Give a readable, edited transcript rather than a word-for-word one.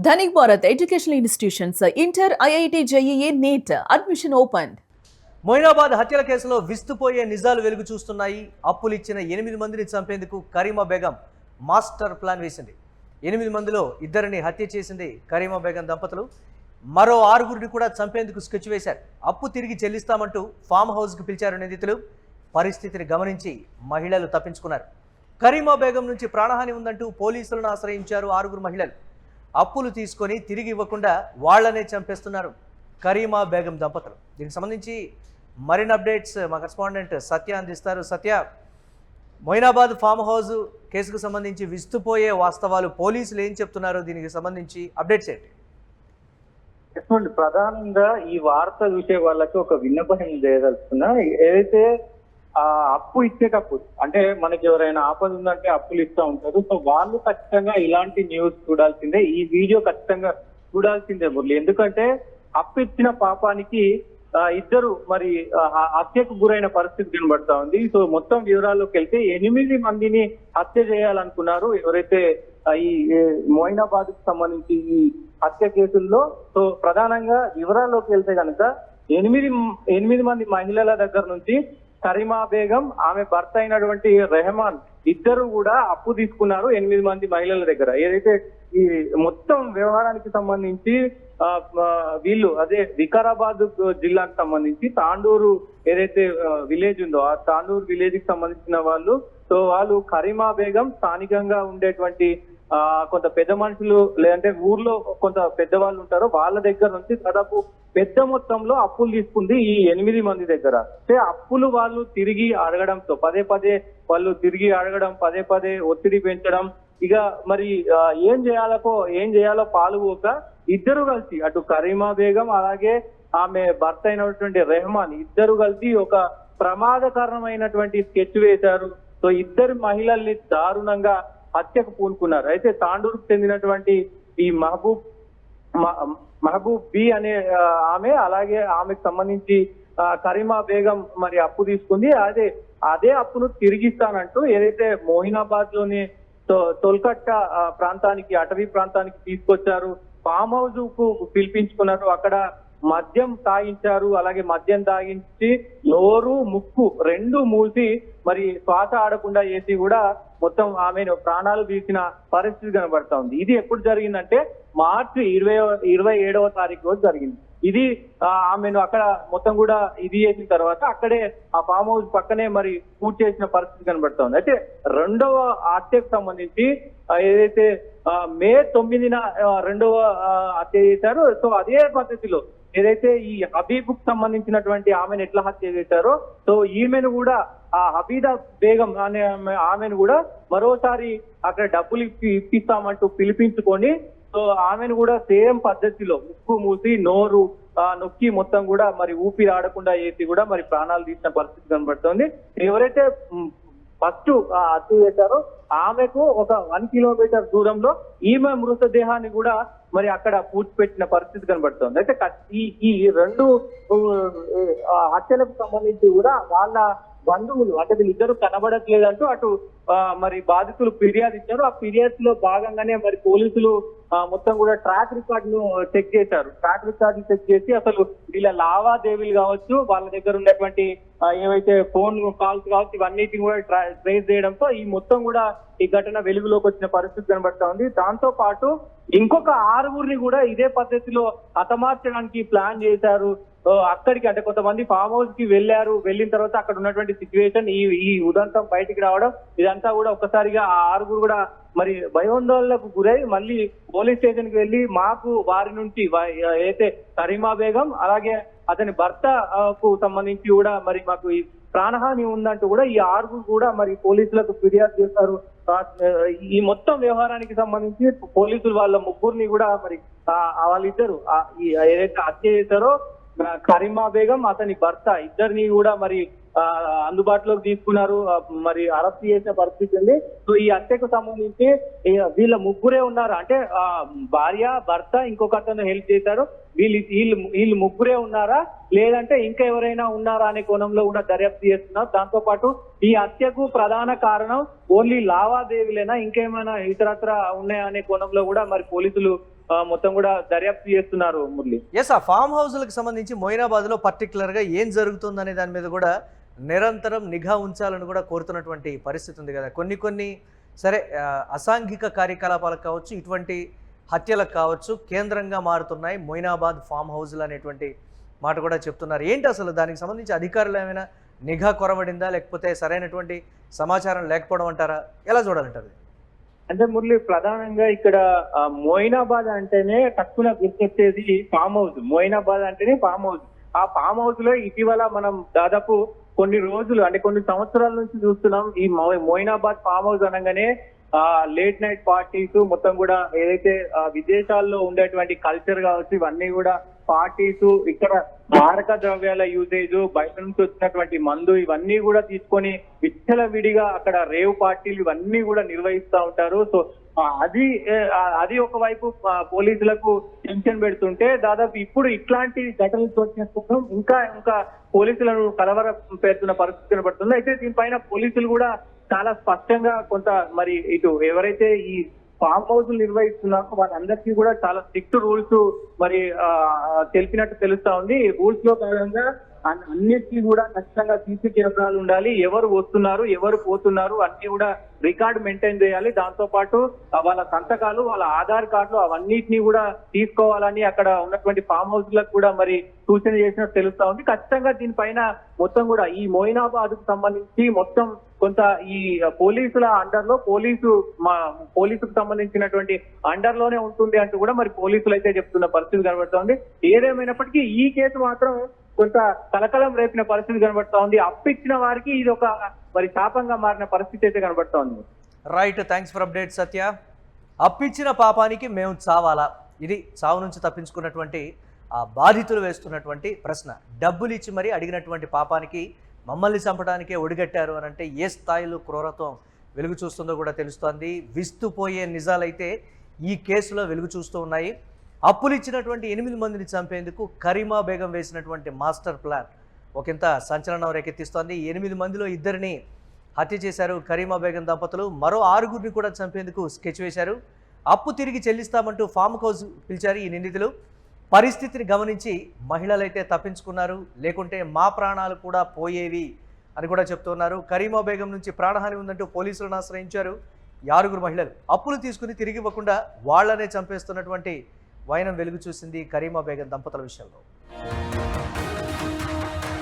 Dhanik Bharat Educational Institutions, Inter, IIT, JEE, NEET, admission opened. Moinabad హత్యల కేసులో విస్తుపోయే నిజాలు వెలుగు చూస్తున్నాయి. అప్పులు ఇచ్చిన 8 మందిని చంపేందుకు కరీమా బేగం మాస్టర్ ప్లాన్ వేసింది. 8 మందిలో ఇద్దరిని హత్య చేసింది కరీమా బేగం దంపతులు. మరో 6గురిని కూడా చంపేందుకు స్కెచ్ వేశారు. అప్పు తిరిగి చెల్లిస్తామంటూ ఫామ్ హౌస్కు పిలిచారు నిందితులు. పరిస్థితిని గమనించి మహిళలు తప్పించుకున్నారు. కరీమా బేగం నుంచి ప్రాణహాని ఉందంటూ పోలీసులను ఆశ్రయించారు 6గురు మహిళలు. అప్పులు తీసుకొని తిరిగి ఇవ్వకుండా వాళ్లనే చంపేస్తున్నారు కరీమా బేగం దంపతులు. దీనికి సంబంధించి మరిన్ని అప్డేట్స్ మా కరెస్పాండెంట్ సత్య అందిస్తారు. సత్య, మొయినాబాద్ ఫామ్ హౌస్ కేసుకు సంబంధించి విస్తుపోయే వాస్తవాలు పోలీసులు ఏం చెప్తున్నారు, దీనికి సంబంధించి అప్డేట్స్ ఏంటి? ప్రధానంగా ఈ వార్త చూసే వాళ్ళకి ఒక విన్నపం చేయదలుచుకున్నా, ఏదైతే ఆ అప్పు ఇచ్చేటప్పుడు అంటే మనకి ఎవరైనా ఆపద ఉందంటే అప్పులు ఇస్తూ ఉంటారు. సో వాళ్ళు ఖచ్చితంగా ఇలాంటి న్యూస్ చూడాల్సిందే, ఈ వీడియో ఖచ్చితంగా చూడాల్సిందే మురళి. ఎందుకంటే అప్పు ఇచ్చిన పాపానికి ఇద్దరు మరి హత్యకు గురైన పరిస్థితి కనబడతా ఉంది. సో మొత్తం వివరాల్లోకి వెళ్తే 8 మందిని హత్య చేయాలనుకున్నారు ఎవరైతే ఈ మొయినాబాద్ కు సంబంధించి ఈ హత్య కేసుల్లో. సో ప్రధానంగా వివరాల్లోకి వెళ్తే కనుక 8 మంది మహిళల దగ్గర నుంచి కరీమా బేగం, ఆమె భర్త అయినటువంటి రెహమాన్ ఇద్దరు కూడా అప్పు తీసుకున్నారు 8 మంది మహిళల దగ్గర. ఏదైతే ఈ మొత్తం వ్యవహారానికి సంబంధించి వీళ్ళు అదే వికారాబాద్ జిల్లాకు సంబంధించి తాండూరు ఏదైతే విలేజ్ ఉందో ఆ తాండూరు విలేజ్ కి సంబంధించిన వాళ్ళు. సో వాళ్ళు కరీమా బేగం స్థానికంగా ఉండేటువంటి కొంత పెద్ద మనుషులు లేదంటే ఊర్లో కొంత పెద్దవాళ్ళు ఉంటారో వాళ్ళ దగ్గర నుంచి దాదాపు పెద్ద మొత్తంలో అప్పులు తీసుకుంది ఈ 8 మంది దగ్గర. అంటే అప్పులు వాళ్ళు తిరిగి అడగడంతో పదే వాళ్ళు తిరిగి అడగడం, పదే ఒత్తిడి పెంచడం, ఇక మరి ఏం చేయాలో పాలుపోక ఇద్దరు కలిసి అటు కరీమా బేగం అలాగే ఆమె భర్త అయినటువంటి రెహమాన్ ఇద్దరు కలిసి ఒక ప్రమాదకరమైనటువంటి స్కెచ్ వేశారు. సో ఇద్దరు మహిళల్ని దారుణంగా హత్యకు పూనుకున్నారు. అయితే తాండూరుకు చెందినటువంటి ఈ మహబూబ్ బి అనే ఆమె, అలాగే ఆమెకు సంబంధించి కరీమా బేగం మరి అప్పు తీసుకుంది. అదే అప్పును తిరిగిస్తానంటూ ఏదైతే మొయినాబాద్ లోని తొల్కట్ట ప్రాంతానికి, అటవీ ప్రాంతానికి తీసుకొచ్చారు. ఫామ్ హౌస్ కు పిలిపించుకున్నారు. అక్కడ మద్యం తాగించారు. అలాగే మద్యం తాగించి నోరు ముక్కు రెండు మూసి మరి శ్వాస ఆడకుండా చేసి కూడా మొత్తం ఆమెను ప్రాణాలు తీసిన పరిస్థితి కనబడతా ఉంది. ఇది ఎప్పుడు జరిగిందంటే మార్చి 27వ తారీఖు రోజు జరిగింది. ఇది ఆమెను అక్కడ మొత్తం కూడా ఇది చేసిన తర్వాత అక్కడే ఆ ఫామ్ హౌస్ పక్కనే మరి పూర్తి చేసిన పరిస్థితి కనబడతా ఉంది. అయితే రెండవ హత్యకు సంబంధించి ఏదైతే మే 9న రెండవ హత్య చేశారో, సో అదే పద్ధతిలో ఏదైతే ఈ హబీబ్ కు సంబంధించినటువంటి ఆమెను ఎట్లా హత్య చేశారో, సో ఈమెను కూడా ఆ హబీదా బేగం అనే ఆమెను కూడా మరోసారి అక్కడ డబ్బులు ఇప్పిస్తామంటూ పిలిపించుకొని, సో ఆమెను కూడా సేమ్ పద్ధతిలో ముక్కు మూసి నోరు నొక్కి మొత్తం కూడా మరి ఊపిరి ఆడకుండా చేసి కూడా మరి ప్రాణాలు తీసిన పరిస్థితి కనబడుతుంది. ఎవరైతే ఫస్ట్ హత్య చేశారో ఆమెకు ఒక 1 కిలోమీటర్ దూరంలో ఈమె మృతదేహాన్ని కూడా మరి అక్కడ పూడ్చిపెట్టిన పరిస్థితి కనబడుతుంది. అయితే ఈ రెండు హత్యలకు సంబంధించి కూడా వాళ్ళ బంధువులు అంటే వీళ్ళిద్దరూ కనబడట్లేదంటూ అటు మరి బాధితులు ఫిర్యాదు ఇచ్చారు. ఆ ఫిర్యాదులో భాగంగానే మరి పోలీసులు మొత్తం కూడా ట్రాక్ రికార్డును చెక్ చేశారు. ట్రాక్ రికార్డును చెక్ చేసి అసలు వీళ్ళ లావాదేవీలు కావచ్చు, వాళ్ళ దగ్గర ఉన్నటువంటి ఏవైతే ఫోన్ కాల్స్ కావచ్చు, ఇవన్నిటిని కూడా ట్రేస్ చేయడంతో ఈ మొత్తం కూడా ఈ ఘటన వెలుగులోకి వచ్చిన పరిస్థితి కనబడతా ఉంది. దాంతో పాటు ఇంకొక 6గురిని కూడా ఇదే పద్ధతిలో హతమార్చడానికి ప్లాన్ చేశారు. అక్కడికి అంటే కొంతమంది ఫామ్ హౌస్ కి వెళ్ళిన తర్వాత అక్కడ ఉన్నటువంటి సిచ్యువేషన్ ఈ ఉదంతం బయటికి రావడం, ఇదంతా కూడా ఒక్కసారిగా ఆ 6గురు కూడా మరి భయోందోళనకు గురై మళ్ళీ పోలీస్ స్టేషన్ కి వెళ్ళి మాకు వారి నుంచి అయితే కరీమా బేగం అలాగే అతని భర్తకు సంబంధించి కూడా మరి మాకు ఈ ప్రాణహాని ఉందంటూ కూడా ఈ 6గురు కూడా మరి పోలీసులకు ఫిర్యాదు చేశారు. ఈ మొత్తం వ్యవహారానికి సంబంధించి పోలీసులు వాళ్ళ 3గురిని కూడా మరి వాళ్ళిద్దరు ఏదైతే హత్య చేశారో కరీమా బేగం అతని భర్త ఇద్దరిని కూడా మరి అందుబాటులోకి తీసుకున్నారు, మరి అరెస్ట్ చేసిన పరిస్థితి ఉంది. సో ఈ హత్యకు సంబంధించి వీళ్ళ 3గురే ఉన్నారు. అంటే భార్య, భర్త, ఇంకొక అతను హెల్ప్ చేశారు. వీళ్ళు 3గురే ఉన్నారా లేదంటే ఇంకా ఎవరైనా ఉన్నారా అనే కోణంలో కూడా దర్యాప్తు చేస్తున్నారు. దాంతో పాటు ఈ హత్యకు ప్రధాన కారణం ఓన్లీ లావాదేవీలేనా, ఇంకేమైనా ఇతరత్ర ఉన్నాయా అనే కోణంలో కూడా మరి పోలీసులు మొత్తం కూడా దర్యాప్తు చేస్తున్నారు మురళి. ఎస్, ఆ ఫామ్ హౌస్లకు సంబంధించి మొయినాబాద్లో పర్టికులర్గా ఏం జరుగుతుందనే దాని మీద కూడా నిరంతరం నిఘా ఉంచాలని కూడా కోరుతున్నటువంటి పరిస్థితి ఉంది కదా. కొన్ని సరే అసాంఘిక కార్యకలాపాలకు కావచ్చు, ఇటువంటి హత్యలకు కావచ్చు కేంద్రంగా మారుతున్నాయి మొయినాబాద్ ఫామ్ హౌస్లు అనేటువంటి మాట కూడా చెప్తున్నారు. ఏంటి అసలు దానికి సంబంధించి అధికారులు ఏమైనా నిఘా కొరవడిందా, లేకపోతే సరైనటువంటి సమాచారం లేకపోవడం అంటారా? ఎలా చూడాలంటారు? అంటే మురళి, ప్రధానంగా ఇక్కడ మొయినాబాద్ అంటేనే తక్కువ గుర్తొచ్చేది ఫామ్ హౌస్. మొయినాబాద్ అంటేనే ఫామ్ హౌస్. ఆ ఫామ్ హౌస్ లో ఇటీవల మనం దాదాపు కొన్ని రోజులు అంటే కొన్ని సంవత్సరాల నుంచి చూస్తున్నాం. ఈ మొయినాబాద్ ఫామ్ హౌస్ అనగానే లేట్ నైట్ పార్టీస్ మొత్తం కూడా ఏదైతే విదేశాల్లో ఉండేటువంటి కల్చర్ కావచ్చు, ఇవన్నీ కూడా పార్టీస్, ఇక్కడ మారక ద్రవ్యాల యూసేజ్, బయట నుంచి వచ్చినటువంటి మందు, ఇవన్నీ కూడా తీసుకొని విచ్చలవిడిగా అక్కడ రేవ్ పార్టీలు ఇవన్నీ కూడా నిర్వహిస్తూ ఉంటారు. సో అది ఒకవైపు పోలీసులకు టెన్షన్ పెడుతుంటే, దాదాపు ఇప్పుడు ఇట్లాంటి ఘటనలు చోటు చేసుకుంటాం ఇంకా పోలీసులను కలవర పెడుతున్న పరిస్థితి కనబడుతుంది. అయితే దీనిపైన పోలీసులు కూడా చాలా స్పష్టంగా కొంత మరి ఇటు ఎవరైతే ఈ ఫామ్ హౌస్ నిర్వహిస్తున్నారో వాళ్ళందరికీ కూడా చాలా స్ట్రిక్ట్ రూల్స్ మరి తెలిపినట్టు తెలుస్తా ఉంది. రూల్స్ లో భాగంగా అన్నిటికీ కూడా ఖచ్చితంగా సీసీ కెమెరాలు ఉండాలి, ఎవరు వస్తున్నారు ఎవరు పోతున్నారు అన్ని కూడా రికార్డు మెయింటైన్ చేయాలి. దాంతో పాటు వాళ్ళ సంతకాలు, వాళ్ళ ఆధార్ కార్డులు అవన్నిటిని కూడా తీసుకోవాలని అక్కడ ఉన్నటువంటి ఫామ్ హౌస్ లకు కూడా మరి సూచన చేసినట్టు తెలుస్తా ఉంది. ఖచ్చితంగా దీనిపైన మొత్తం కూడా ఈ మొయినాబాద్ కు సంబంధించి మొత్తం కొంత ఈ పోలీసుల అండర్ లో పోలీసుకు సంబంధించినటువంటి అండర్ లోనే ఉంటుంది అంటూ కూడా మరి పోలీసులు అయితే చెప్తున్న పరిస్థితి కనబడుతోంది. ఏదేమైనప్పటికీ ఈ కేసు మాత్రం కొంత కలకలం రేపిన పరిస్థితి కనబడతా ఉంది. అప్పిచ్చిన వారికి ఇది ఒక మరి శాపంగా మారిన పరిస్థితి అయితే కనబడతా ఉంది. రైట్, థ్యాంక్స్ ఫర్ అప్డేట్ సత్య. అప్పిచ్చిన పాపానికి మేము చావాలా? ఇది చావు నుంచి తప్పించుకున్నటువంటి ఆ బాధితులు వేస్తున్నటువంటి ప్రశ్న. డబ్బులు ఇచ్చి మరీ అడిగినటువంటి పాపానికి మమ్మల్ని చంపడానికే ఒడిగట్టారు అని అంటే ఏ స్థాయిలో క్రూరత్వం వెలుగు చూస్తుందో కూడా తెలుస్తోంది. విస్తుపోయే నిజాలైతే ఈ కేసులో వెలుగు చూస్తూ ఉన్నాయి. అప్పులు ఇచ్చినటువంటి 8 మందిని చంపేందుకు కరీమా బేగం వేసినటువంటి మాస్టర్ ప్లాన్ ఒకంత సంచలనం రేకెత్తిస్తోంది. 8 మందిలో 2 హత్య చేశారు కరీమా బేగం దంపతులు. మరో 6 కూడా చంపేందుకు స్కెచ్ వేశారు. అప్పు తిరిగి చెల్లిస్తామంటూ ఫామ్ హౌస్ పిలిచారు ఈ నిందితులు. పరిస్థితిని గమనించి మహిళలైతే తప్పించుకున్నారు, లేకుంటే మా ప్రాణాలు కూడా పోయేవి అని కూడా చెప్తున్నారు. కరీమా బేగం నుంచి ప్రాణహాని ఉందంటూ పోలీసులను ఆశ్రయించారు 6 మహిళలు. అప్పులు తీసుకుని తిరిగి ఇవ్వకుండా వాళ్లనే చంపేస్తున్నటువంటి వైనం వెలుగు చూసింది కరీమా బేగం దంపతుల విషయంలో.